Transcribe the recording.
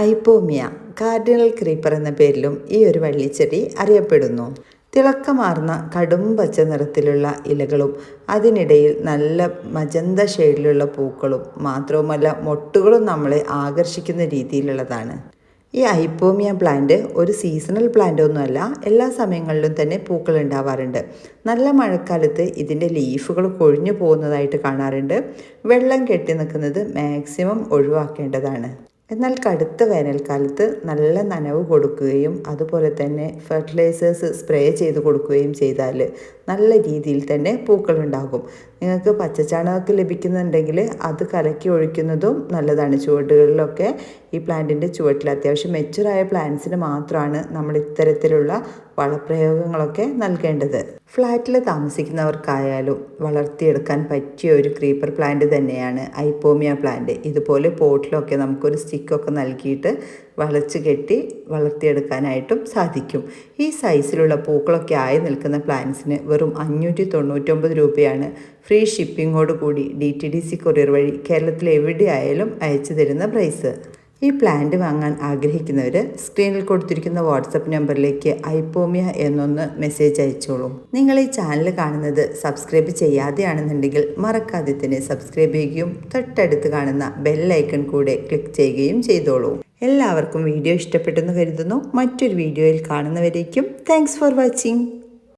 ഐപ്പോമിയ cardinal creeper എന്ന പേരിലും ഈ ഒരു വള്ളിച്ചെടി അറിയപ്പെടുന്നു. തിളക്കമാർന്ന കടും പച്ച നിറത്തിലുള്ള ഇലകളും അതിനിടയിൽ നല്ല മജന്ത ഷെയ്ഡിലുള്ള പൂക്കളും മാത്രവുമല്ല മൊട്ടുകളും നമ്മളെ ആകർഷിക്കുന്ന രീതിയിലുള്ളതാണ്. ഈ ഐപ്പോമിയ പ്ലാന്റ് ഒരു സീസണൽ പ്ലാന്റ് ഒന്നുമല്ല, എല്ലാ സമയങ്ങളിലും തന്നെ പൂക്കൾ ഉണ്ടാവാറുണ്ട്. നല്ല മഴക്കാലത്ത് ഇതിൻ്റെ ലീഫുകൾ കൊഴിഞ്ഞു പോകുന്നതായിട്ട് കാണാറുണ്ട്. വെള്ളം കെട്ടി നിൽക്കുന്നത് മാക്സിമം ഒഴിവാക്കേണ്ടതാണ്. എന്നാൽ കടുത്ത വേനൽക്കാലത്ത് നല്ല നനവ് കൊടുക്കുകയും അതുപോലെ തന്നെ ഫെർട്ടിലൈസേഴ്സ് സ്പ്രേ ചെയ്ത് കൊടുക്കുകയും ചെയ്താൽ നല്ല രീതിയിൽ തന്നെ പൂക്കളുണ്ടാകും. നിങ്ങൾക്ക് പച്ചച്ചാണകമൊക്കെ ലഭിക്കുന്നുണ്ടെങ്കിൽ അത് കലക്കി ഒഴിക്കുന്നതും നല്ലതാണ്. ചുവടുകളിലൊക്കെ ഈ പ്ലാന്റിൻ്റെ ചുവട്ടിൽ അത്യാവശ്യം മെച്ചുറായ പ്ലാന്റ്സിന് മാത്രമാണ് നമ്മൾ ഇത്തരത്തിലുള്ള വളപ്രയോഗങ്ങളൊക്കെ നൽകേണ്ടത്. ഫ്ലാറ്റിൽ താമസിക്കുന്നവർക്കായാലും വളർത്തിയെടുക്കാൻ പറ്റിയ ഒരു ക്രീപ്പർ പ്ലാന്റ് തന്നെയാണ് ഐപ്പോമിയ പ്ലാന്റ്. ഇതുപോലെ പോട്ടിലൊക്കെ നമുക്കൊരു സ്റ്റിക്കൊക്കെ നൽകിയിട്ട് വളച്ച് കെട്ടി വളർത്തിയെടുക്കാനായിട്ടും സാധിക്കും. ഈ സൈസിലുള്ള പൂക്കളൊക്കെ ആയി നിൽക്കുന്ന പ്ലാന്റ്സിന് വെറും 599 രൂപയാണ് ഫ്രീ ഷിപ്പിങ്ങോട് കൂടി DTDC കൊറിയർ വഴി കേരളത്തിൽ എവിടെയായാലും അയച്ചു തരുന്ന പ്രൈസ്. ഈ പ്ലാന്റ് വാങ്ങാൻ ആഗ്രഹിക്കുന്നവർ സ്ക്രീനിൽ കൊടുത്തിരിക്കുന്ന വാട്സപ്പ് നമ്പറിലേക്ക് ഐപ്പോമിയ എന്നൊന്ന് മെസ്സേജ് അയച്ചോളൂ. നിങ്ങൾ ഈ ചാനൽ കാണുന്നത് സബ്സ്ക്രൈബ് ചെയ്യാതെയാണെന്നുണ്ടെങ്കിൽ മറക്കാതെ തന്നെ സബ്സ്ക്രൈബ് ചെയ്യുകയും തൊട്ടടുത്ത് കാണുന്ന ബെല്ലൈക്കൺ കൂടെ ക്ലിക്ക് ചെയ്യുകയും ചെയ്തോളൂ. എല്ലാവർക്കും വീഡിയോ ഇഷ്ടപ്പെട്ടെന്ന് കരുതുന്നു. മറ്റൊരു വീഡിയോയിൽ കാണുന്നവരേക്കും താങ്ക്സ് ഫോർ വാച്ചിങ്.